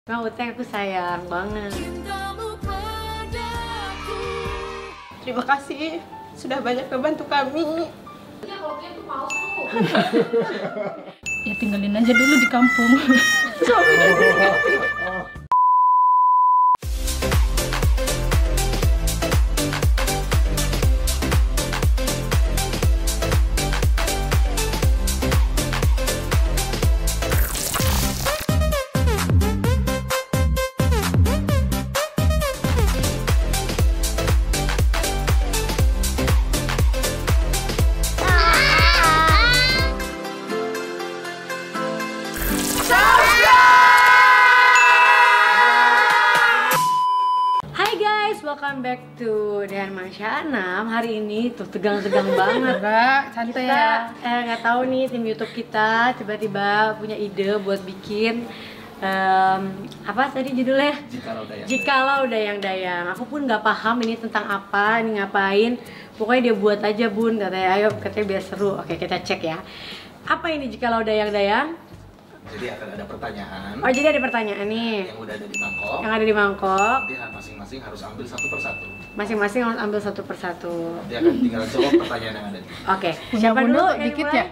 Bang Uteng, aku sayang banget. Terima kasih sudah banyak membantu kami. Ya kalau dia tuh mau tuh. Ya tinggalin aja dulu di kampung. Welcome back to Dan Masya Anam. Hari ini tuh tegang-tegang banget. Enggak, santai ya. Nggak tahu nih tim YouTube kita tiba-tiba punya ide buat bikin apa tadi judulnya? Jikalau Dayang-Dayang. Aku pun nggak paham ini tentang apa, ini ngapain. Pokoknya dia buat aja bun, katanya ayo katanya biar seru. Oke kita cek ya. Apa ini Jikalau Dayang-Dayang? Jadi akan ada pertanyaan. Oh jadi ada pertanyaan nih. Yang udah ada di mangkok. Yang ada di mangkok. Nanti masing-masing harus ambil satu persatu. Masing-masing harus ambil satu persatu. Nanti akan tinggal jawab pertanyaan yang ada di. Oke. Siapa dulu? Dikit ya.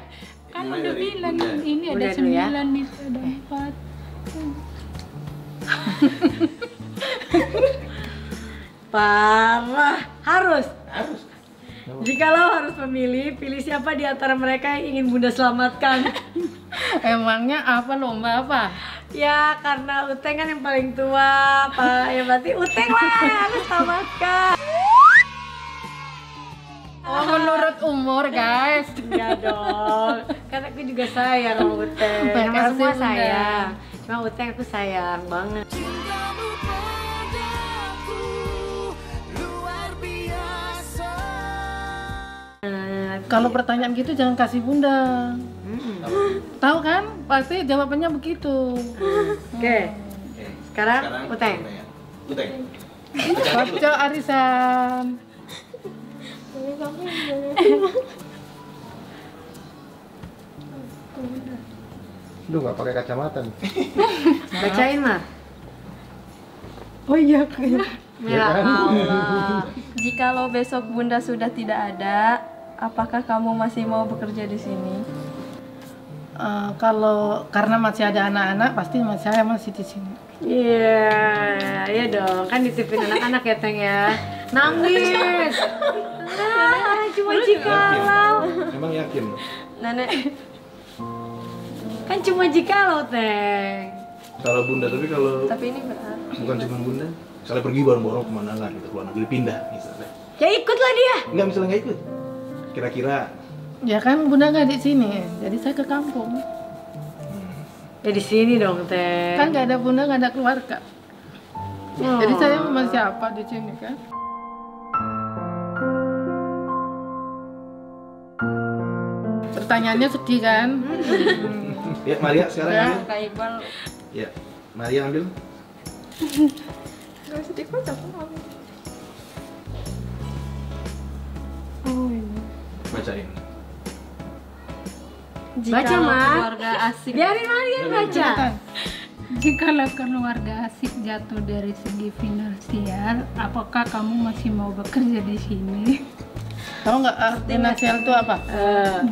Kan udah bilang ini ada 9 itu ada 4. Parah. Harus. Harus. Jikalau harus memilih, pilih siapa di antara mereka yang ingin Bunda selamatkan? Emangnya apa lomba apa? Ya karena Uteng kan yang paling tua, Pak. Ya berarti Uteng lah yang harus selamatkan. Oh, menurut umur, guys. Ya dong. Kan aku juga sayang sama Uteng. Sama Makasih, semua Bunda. sayang. Cuma Uteng aku sayang banget. Kalau pertanyaan gitu jangan kasih Bunda. Tahu kan? Pasti jawabannya begitu. Oke. Sekarang Uteng. Uteng. Baca arisan. Duh, nggak pakai kacamata nih. Bacain mah. Oh iya. Ya Allah. Jikalau besok Bunda sudah tidak ada, apakah kamu masih mau bekerja di sini? Kalau karena masih ada anak-anak, pasti saya masih di sini. Iya, iya dong. Kan ditipin anak-anak ya, Teng ya. Nangis. Cuma jikalau. Emang yakin? Nenek, Kan cuma jikalau, Teng. Kalau Bunda, tapi kalau tapi ini benar. bukan cuma Bunda, misalnya pergi bareng-bareng kemana lah gitu, luar negeri pindah misalnya. Ya ikutlah dia. Enggak, misalnya nggak ikut. Kira-kira Ya kan Bunda nggak di sini, jadi saya ke kampung. Ya di sini dong, Teng. Kan nggak ada Bunda, nggak ada keluarga. Oh. Jadi saya sama siapa di sini kan? Pertanyaannya sedih kan? ya Maria sekarang Ya. ambil. Kak Iqbal, Ya, Maria ambil. gak sedih kok, aku mau. Bacain. Baca, Ma. Keluarga asik. Biarin Maria baca. Jikalau keluarga asik jatuh dari segi finansial, apakah kamu masih mau bekerja di sini? Tahu nggak finansial itu apa?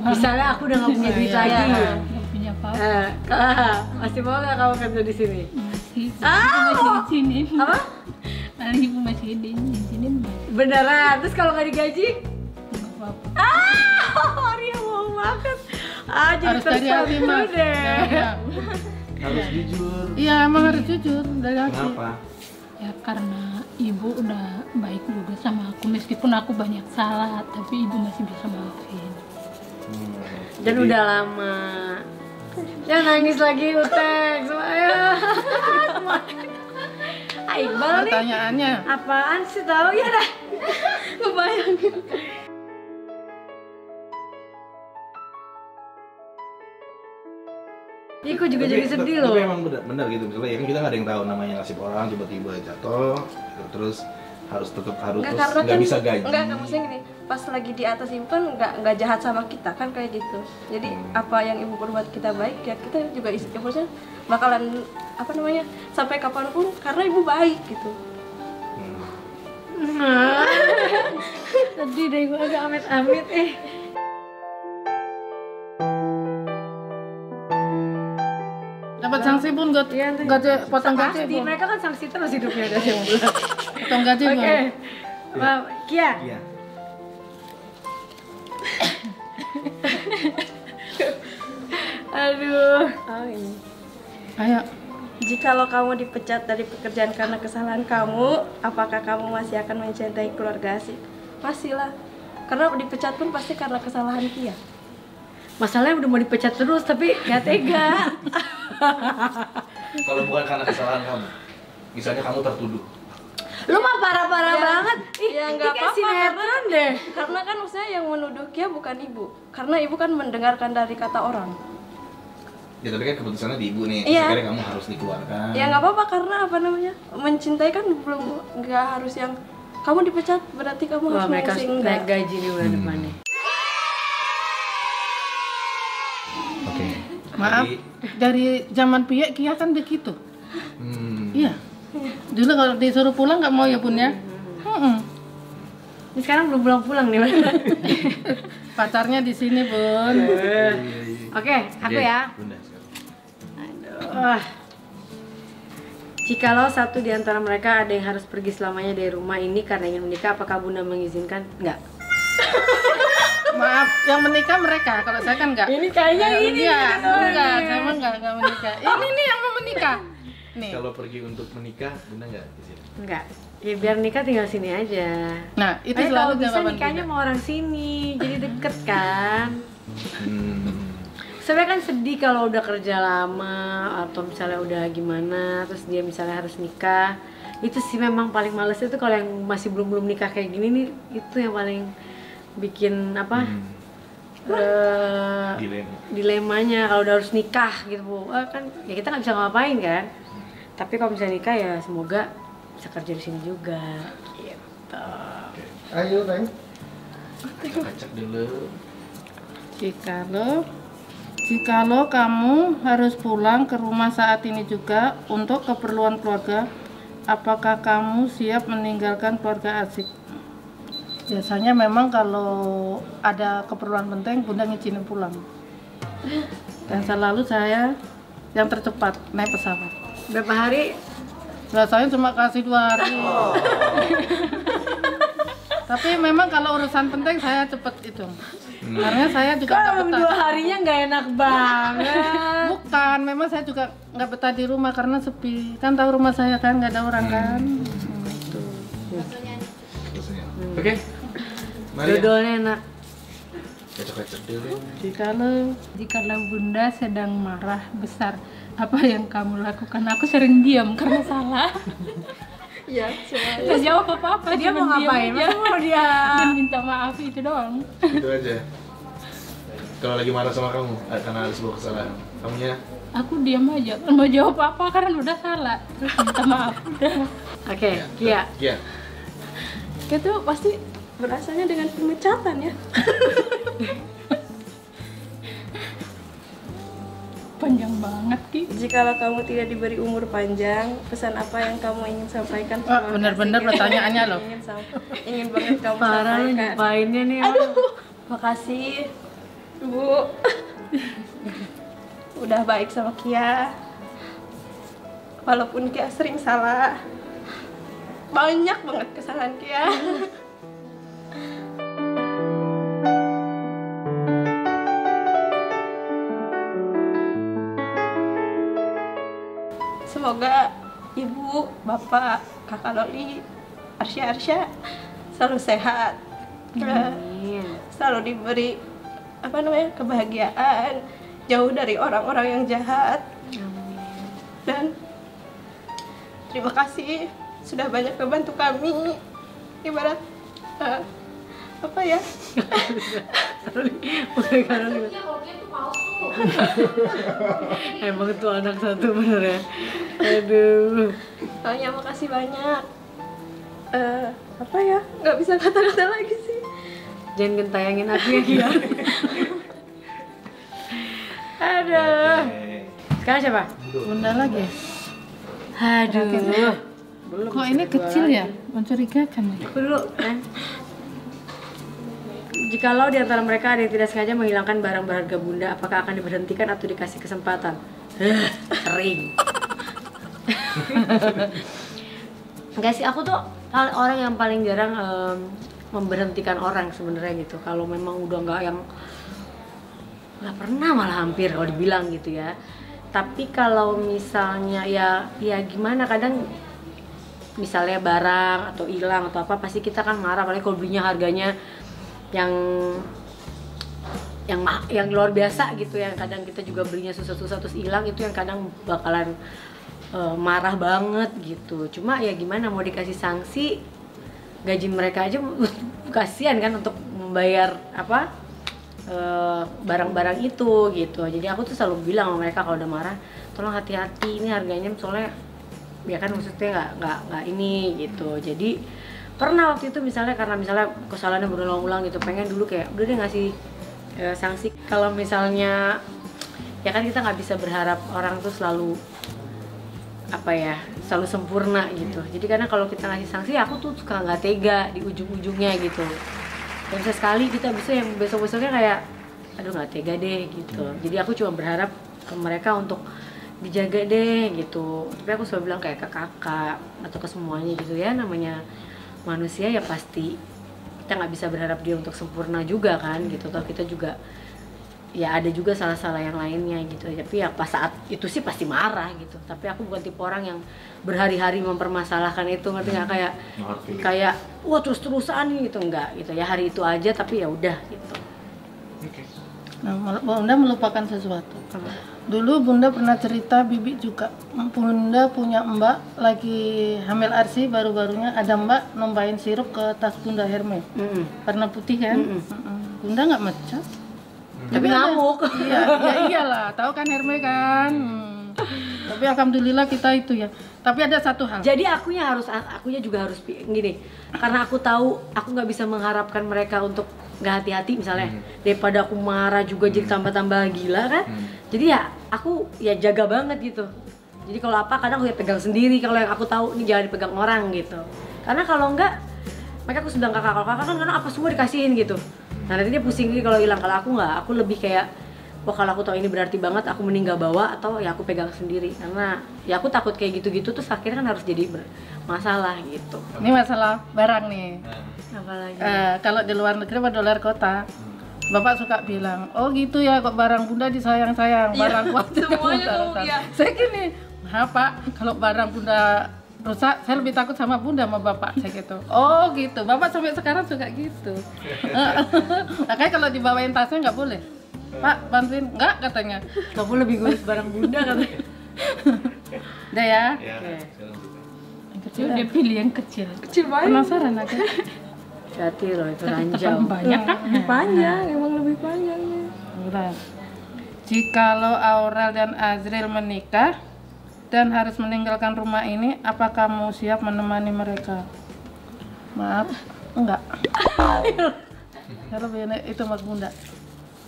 Misalnya aku udah nggak punya duit Iya, lagi. Nggak punya apa-apa? Masih mau nggak kamu kerja di sini? Masih, masih izinin. Apa? Paling ibu masih izinin, Beneran? Terus kalau nggak digaji? nggak apa-apa. Maria mau banget. Jadi Harus dari hati tersentuh mas. deh. Harus jujur. Iya emang harus jujur dari hati. Kenapa? Ya karena ibu udah baik juga sama aku, meskipun aku banyak salah, tapi ibu masih bisa maafin. Dan udah lama. Jangan nangis lagi Uteng. Semuanya. Iqbal nih. Pertanyaannya. Apaan sih tahu ya dah. Ngebayangin. Ih, kok juga jadi sedih loh. Tapi emang benar gitu, misalnya ya kan kita nggak ada yang tahu namanya nasib orang tiba-tiba jatuh, gitu. Terus harus tetap harus Enggak, terus karena nggak kan- bisa gaji. Enggak, maksudnya gini. pas lagi di atas ibu kan nggak jahat sama kita kan kayak gitu. Jadi apa yang ibu berbuat kita baik ya kita juga ibunya bakalan apa namanya sampai kapanpun karena ibu baik gitu. Sedih deh gue agak amit-amit Dapat sanksi pun gaji potong gaji pasti pun. mereka kan sanksi terus hidupnya dari sebulan. Potong gaji pun. Oke. Kia. Iya. Aduh. Oh, ini. Ayo. Jikalau kamu dipecat dari pekerjaan karena kesalahan kamu, apakah kamu masih akan mencintai keluarga asik? Masih lah. Karena dipecat pun pasti karena kesalahan Kia. Masalahnya udah mau dipecat terus tapi gak tega. Kalau bukan karena kesalahan kamu, misalnya kamu tertuduh. Lu mah parah-parah banget. Ya nggak kayak apa-apa sinetron deh. Karena kan maksudnya yang menuduh Kia bukan ibu. Karena ibu kan mendengarkan dari kata orang. Ya tapi kan keputusannya di ibu nih, Iya. sekarang kamu harus dikeluarkan. Ya nggak apa-apa karena apa namanya mencintai kan belum nggak harus yang kamu dipecat berarti kamu Wah, harus mereka mengusir, naik enggak. gaji nih bulan depan nih. Oke. Maaf, dari zaman Pia Kia kan begitu. Iya. Dulu kalau disuruh pulang nggak mau ya bun ya. Ini sekarang belum pulang-pulang nih. Pacarnya di sini bun. Oke, aku ya. Bunda. Jikalau satu di antara mereka ada yang harus pergi selamanya dari rumah ini karena ingin menikah, apakah Bunda mengizinkan? Enggak. Maaf, yang menikah mereka. Kalau saya kan enggak. Ini kayaknya ini. Iya, enggak. Saya mah enggak menikah. Ini nih yang mau menikah. Nih. Kalau pergi untuk menikah, Bunda nggak di sini? Enggak. Ya biar nikah tinggal sini aja. Nah, itu Tapi selalu kalau bisa jawaban nikahnya Bunda. sama orang sini, jadi deket kan. Sebenarnya kan sedih kalau udah kerja lama atau misalnya udah gimana, terus dia misalnya harus nikah. Itu sih memang paling males itu kalau yang masih belum nikah kayak gini nih, itu yang paling bikin apa? Dilemanya kalau udah harus nikah gitu Bu. Kan ya kita nggak bisa ngapain kan. Tapi kalau misalnya nikah ya semoga bisa kerja di sini juga gitu. Ayo, Teng. Acak dulu. Jikalau kamu harus pulang ke rumah saat ini juga untuk keperluan keluarga, apakah kamu siap meninggalkan keluarga asik? Biasanya memang kalau ada keperluan penting, Bunda ngizinin pulang. Dan selalu saya yang tercepat naik pesawat. Berapa hari? Biasanya cuma kasih 2 hari. Tapi memang kalau urusan penting saya cepet itu. Karena saya juga nggak Kalau betah. 2 harinya nggak enak banget. Bukan, memang saya juga nggak betah di rumah karena sepi. Kan tahu rumah saya kan nggak ada orang kan. Itu. Oke. Mari. ya. Dodolnya enak. Acak-acak dulu. Jikalau Bunda sedang marah besar, apa yang kamu lakukan? Aku sering diam karena salah. Iya, Gak jawab apa-apa. Dia mau cuman diam ngapain? aja. Masa mau dia? Dan minta maaf itu doang. Itu aja. Kalau lagi marah sama kamu karena ada sebuah kesalahan, kamunya Aku diam aja. Kan mau jawab apa karena udah salah. Terus minta maaf. Udah. Oke, Kia. Iya. itu pasti berasanya dengan pemecatan ya. Panjang banget Ki. Jikalau kamu tidak diberi umur panjang, pesan apa yang kamu ingin sampaikan? Terima Bener-bener kasih. pertanyaannya loh. Ingin banget kamu Parah lu sampaikan. nyobainnya nih. Makasih, Bu. Udah baik sama Kia. Walaupun Kia sering salah. Banyak banget kesalahan Kia. Semoga Ibu, Bapak, Kakak Loli, Arsya selalu sehat. Amin. Selalu diberi apa namanya kebahagiaan, jauh dari orang-orang yang jahat. Dan terima kasih sudah banyak membantu kami. Ibarat apa ya? Pakai karang. Iya, kalau dia tuh mau tuh. Emang tuh anak satu bener ya. Aduh. Ya makasih banyak. Apa ya? Nggak bisa kata-kata lagi sih. Jangan gentayangin aku ya Gia. Aduh. Sekarang siapa? Bunda lagi. Aduh. Kok ini kecil ya? Mencurigakan ya? Aku dulu kan. Jikalau di antara mereka ada yang tidak sengaja menghilangkan barang berharga bunda, apakah akan diberhentikan atau dikasih kesempatan? Sering. Enggak sih, aku tuh orang yang paling jarang memberhentikan orang sebenarnya gitu. Kalau memang udah nggak pernah, malah hampir kalau dibilang gitu ya. Tapi kalau misalnya ya gimana, kadang misalnya barang atau hilang atau apa, pasti kita kan marah, apalagi kalau belinya harganya yang luar biasa gitu, yang kadang kita juga belinya susah-susah terus hilang, itu yang kadang bakalan marah banget gitu. Cuma ya gimana, mau dikasih sanksi, gaji mereka aja kasihan kan untuk membayar apa barang-barang itu gitu. Jadi aku tuh selalu bilang sama mereka kalau udah marah, tolong hati-hati, ini harganya soalnya ya kan maksudnya nggak ini gitu. Jadi pernah waktu itu misalnya karena misalnya kesalahannya berulang-ulang gitu, pengen dulu kayak udah deh ngasih sanksi. Kalau misalnya ya kan kita nggak bisa berharap orang tuh selalu selalu sempurna gitu. Jadi karena kalau kita ngasih sanksi, aku tuh suka nggak tega di ujung-ujungnya gitu. Dan bisa sekali kita bisa yang besok-besoknya kayak aduh nggak tega deh gitu. Jadi aku cuma berharap ke mereka untuk dijaga deh gitu. Tapi aku selalu bilang kayak ke kakak atau ke semuanya gitu ya, namanya manusia ya pasti kita nggak bisa berharap dia untuk sempurna juga kan gitu. Toh kita juga ya ada juga salah-salah yang lainnya gitu. Tapi ya pas saat itu sih pasti marah gitu. Tapi aku bukan tipe orang yang berhari-hari mempermasalahkan itu, ngerti nggak, kayak wah terus-terusan gitu, enggak gitu ya, hari itu aja tapi ya udah gitu. Nah, Bunda melupakan sesuatu. Dulu Bunda pernah cerita, Bibi juga, Bunda punya mbak lagi hamil ARSI baru-barunya, ada mbak nombain sirup ke tas Bunda Hermes, warna putih kan. Bunda nggak mecah, tapi ngamuk. Iya, ya iyalah, tahu kan Hermes kan. Tapi alhamdulillah kita itu ya. Tapi ada satu hal. Jadi akunya juga harus gini, karena aku tahu aku nggak bisa mengharapkan mereka untuk nggak hati-hati misalnya, daripada aku marah juga jadi tambah-tambah gila kan. Jadi ya aku ya jaga banget gitu. Jadi kalau apa kadang aku ya pegang sendiri, kalau yang aku tahu ini jangan dipegang orang gitu. Karena kalau enggak, mereka aku bilang kakak, kalau kakak kan karena apa semua dikasihin gitu. Nah nanti dia pusing gitu kalau hilang. Kalau aku nggak, aku lebih kayak wah kalau aku tahu ini berarti banget, aku mending gak bawa atau ya aku pegang sendiri. Karena ya aku takut kayak gitu-gitu terus akhirnya kan harus jadi masalah gitu. Ini masalah barang nih. Apalagi kalau di luar negeri atau di luar kota, Bapak suka bilang, oh gitu ya kok barang Bunda disayang-sayang, barang semuanya tuh ya. Saya gini, nah Pak, kalau barang Bunda rusak, saya lebih takut sama Bunda sama Bapak, saya gitu. Oh gitu, Bapak sampai sekarang suka gitu. Makanya kalau dibawain tasnya nggak boleh. Pak, bantuin, enggak katanya. kamu lebih ngurus barang Bunda katanya. Udah ya? Kecil dia pilih yang kecil. Kecil banget. Penasaran aku. Hati loh itu ranjau. Banyak kan? Lebih panjang, emang lebih panjang ya. Udah. Jikalau Aurel dan Azril menikah dan harus meninggalkan rumah ini, apa kamu siap menemani mereka? Maaf, enggak. Kalau itu Mas Bunda.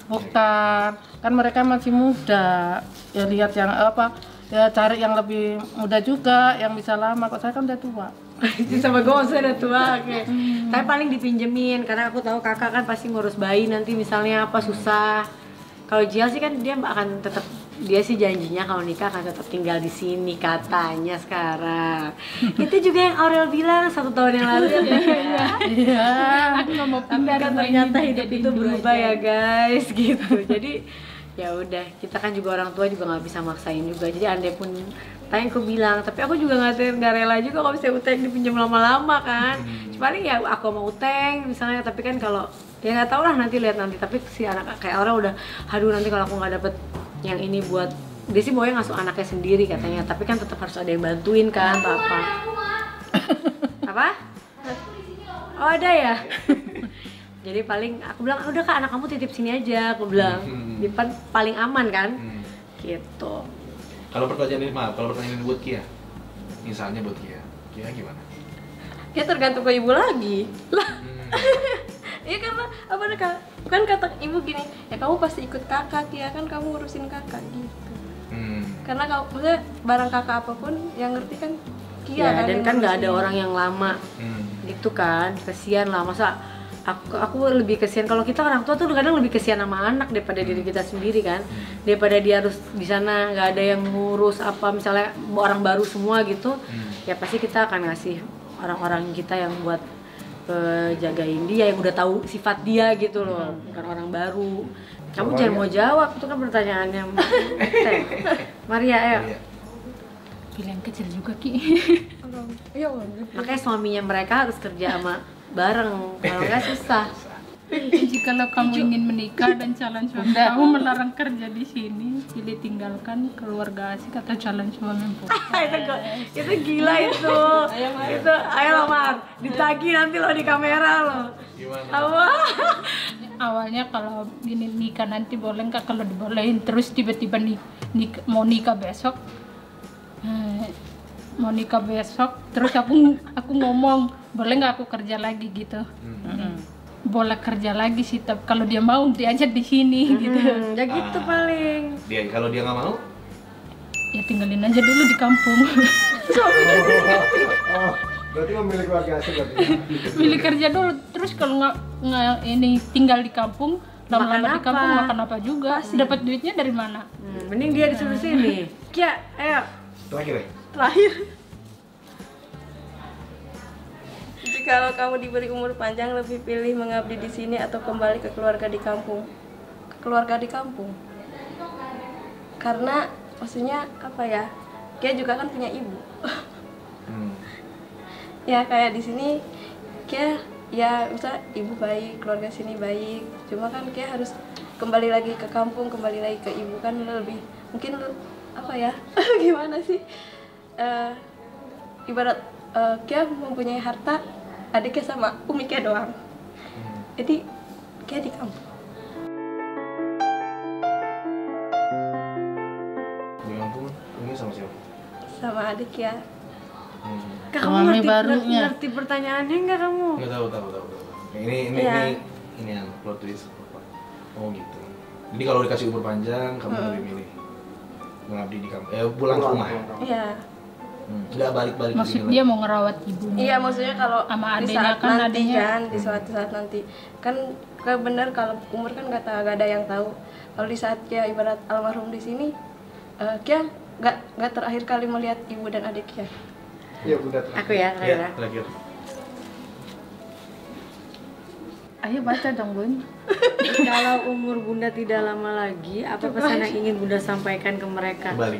Bukan, kan mereka masih muda. Ya lihat yang ya cari yang lebih muda juga, yang bisa lama. Kok saya kan udah tua. Sama gue udah tua, oke. Tapi paling dipinjemin karena aku tahu kakak kan pasti ngurus bayi nanti misalnya apa susah. Kalau Jial sih kan dia akan tetap, dia sih janjinya kalau nikah akan tetap tinggal di sini katanya sekarang. Itu juga yang Aurel bilang 1 tahun yang lalu ya. Iya. Aku nggak mau Tapi pindah kan rumah ternyata ini, hidup jadiin itu dulu berubah aja. ya guys gitu. Jadi ya udah, kita kan juga orang tua juga nggak bisa maksain juga. Jadi andai pun tanya aku bilang, tapi aku juga nggak rela juga kalau bisa utang dipinjam lama-lama kan. Paling ya aku mau utang misalnya, tapi kan kalau ya nggak tahu lah, nanti lihat nanti. Tapi si anak kayak orang udah, aduh nanti kalau aku nggak dapet yang ini buat dia sih maunya ngasuh anaknya sendiri katanya, tapi kan tetap harus ada yang bantuin kan atau apa. Apa? Oh ada ya. Jadi paling aku bilang udah kak, anak kamu titip sini aja, aku bilang di paling aman kan. Gitu. Kalau pertanyaan ini buat Kia, misalnya buat Kia gimana? Ya tergantung ke ibu lagi lah. Iya karena apa nih kak? Kan kata ibu gini, ya kamu pasti ikut kakak ya kan kamu ngurusin kakak gitu. Karena kalau maksudnya barang kakak apapun yang ngerti kan Kia Ya, kan. dan yang kan nggak ada ngurusin. orang yang lama gitu kan, kesian lah. Masa aku lebih kesian kalau kita orang tua tuh kadang lebih kesian sama anak daripada diri kita sendiri kan, daripada dia harus di sana nggak ada yang ngurus apa, misalnya orang baru semua gitu. Ya pasti kita akan ngasih orang-orang kita yang buat jagain dia, yang udah tahu sifat dia gitu loh, bukan orang baru. Kamu jangan mau jawab, itu kan pertanyaannya Teh. Maria, ayo. Pilihan kecil juga Ki. Iya, Makanya suaminya mereka harus kerja sama bareng, kalau nggak susah. Jikalau kamu ingin menikah dan calon suami kamu melarang kerja di sini, pilih tinggalkan keluarga asik atau calon suami Itu gila itu. Itu ayo lamar, ditagi nanti lo di kamera lo. Gimana? Apa? Awalnya kalau gini nikah nanti boleh nggak, kalau dibolehin terus tiba-tiba mau nikah besok, terus aku ngomong boleh nggak aku kerja lagi gitu. Boleh kerja lagi sih, tapi kalau dia mau diajak di sini gitu. Ya gitu paling. Dia kalau dia nggak mau, Ya tinggalin aja dulu di kampung. Oh, berarti memilih keluarga asing berarti. Pilih kerja dulu, terus kalau nggak ini tinggal di kampung, lama-lama di Makan kampung apa? makan apa juga, dapat duitnya dari mana? Mending dia disuruh sini. Kia, ayo. terakhir ya? Terakhir. Jikalau kamu diberi umur panjang, lebih pilih mengabdi di sini atau kembali ke keluarga di kampung? Ke keluarga di kampung. Karena maksudnya apa ya? Kia juga kan punya ibu. Ya kayak di sini Kia ya bisa ibu baik, keluarga sini baik. Cuma kan Kia harus kembali lagi ke kampung, kembali lagi ke ibu kan lebih mungkin apa ya? Gimana sih? Ibarat Kia mempunyai harta, adiknya sama umi Kia doang. Jadi Kia di kampung. Di kampung, ini sama siapa? Sama adik ya. Kak, Suami kamu barunya. ngerti pertanyaannya nggak kamu? Nggak tahu. Ini Iya. ini yang plot twist apa? Oh gitu. Jadi kalau dikasih umur panjang, kamu lebih milih mengabdi di kampung, pulang ke rumah. Iya. Nggak balik-balik ke Maksud sini dia lagi. mau ngerawat ibunya. Iya maksudnya kalau Sama di adenya saat kan, nanti adenya. kan di suatu saat nanti kan benar kalau umur kan nggak ada yang tahu. Kalau di saat Kia ibarat almarhum di sini, Kia nggak terakhir kali melihat ibu dan adik Kia. Iya, Bunda. Aku ya, Iya, terakhir. terakhir. Ayo baca dong Bun. Kalau umur Bunda tidak lama lagi, apa pesan yang ingin Bunda sampaikan ke mereka? Kembali.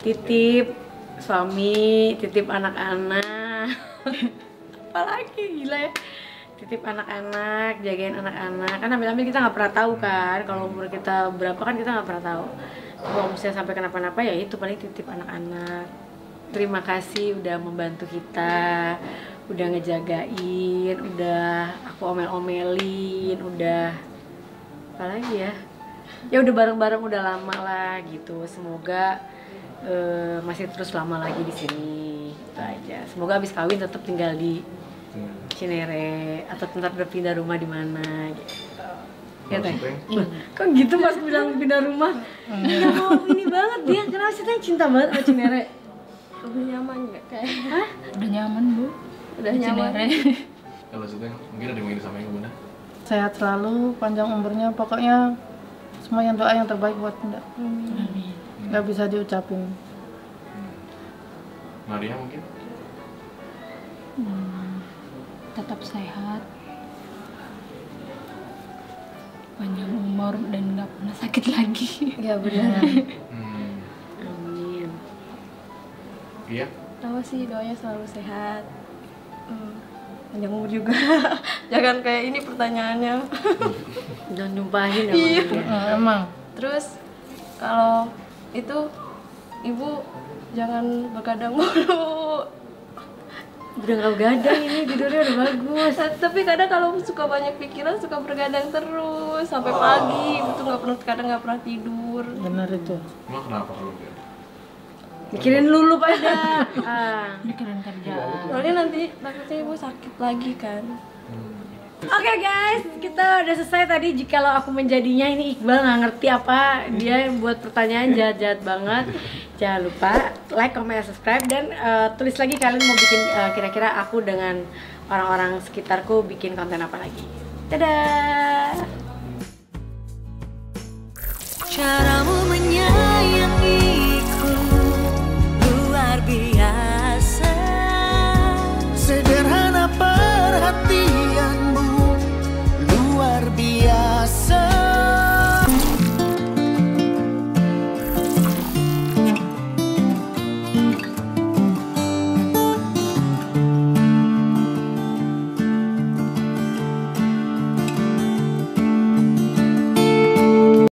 Titip suami, titip anak-anak. Apalagi gila ya. Titip anak-anak, jagain anak-anak. Kan ambil-ambil kita nggak pernah tahu kan. Kalau umur kita berapa kan kita nggak pernah tahu. Kalau misalnya sampai kenapa-napa ya itu paling titip anak-anak. Terima kasih udah membantu kita, udah ngejagain, udah aku omel-omelin, udah apa lagi ya? Ya udah bareng-bareng udah lama lah gitu. Semoga masih terus lama lagi di sini. Itu aja. Semoga abis kawin tetap tinggal di Cinere atau tetap berpindah rumah di mana gitu. Ya Teh. Kok gitu pas bilang pindah rumah? Nggak mau ini banget dia. Kenapa sih Teh cinta banget sama Cinere? Udah nyaman nggak kayak? Udah nyaman Bu. Udah Di nyaman. Cinere. Kalau sudah mungkin ada yang ingin disampaikan Bunda. Sehat selalu, panjang umurnya, pokoknya semua yang doa yang terbaik buat Bunda. Nggak bisa diucapin. Maria mungkin? Tetap sehat, panjang umur dan nggak pernah sakit lagi. Ya benar. Amin. Iya. Tahu sih doanya selalu sehat. Panjang umur juga. Jangan kayak ini pertanyaannya. Jangan nyumpahin ya Iya. Bunda. Emang. Terus kalau itu ibu jangan begadang mulu. Udah gak gadang ini, tidurnya udah bagus. Tapi kadang kalau suka banyak pikiran suka bergadang terus sampai pagi. Itu kadang nggak pernah tidur. Benar itu. Emang kenapa kalau gitu? Mikirin lulu pada. Mikirin kerjaan. Soalnya nanti takutnya ibu sakit lagi kan. Oke guys, kita udah selesai tadi. Jikalau aku menjadinya, ini Iqbal nggak ngerti apa dia buat pertanyaan jahat-jahat banget. Jangan lupa like, comment, subscribe, dan tulis lagi kalian mau bikin kira-kira aku dengan orang-orang sekitarku bikin konten apa lagi. Dadah.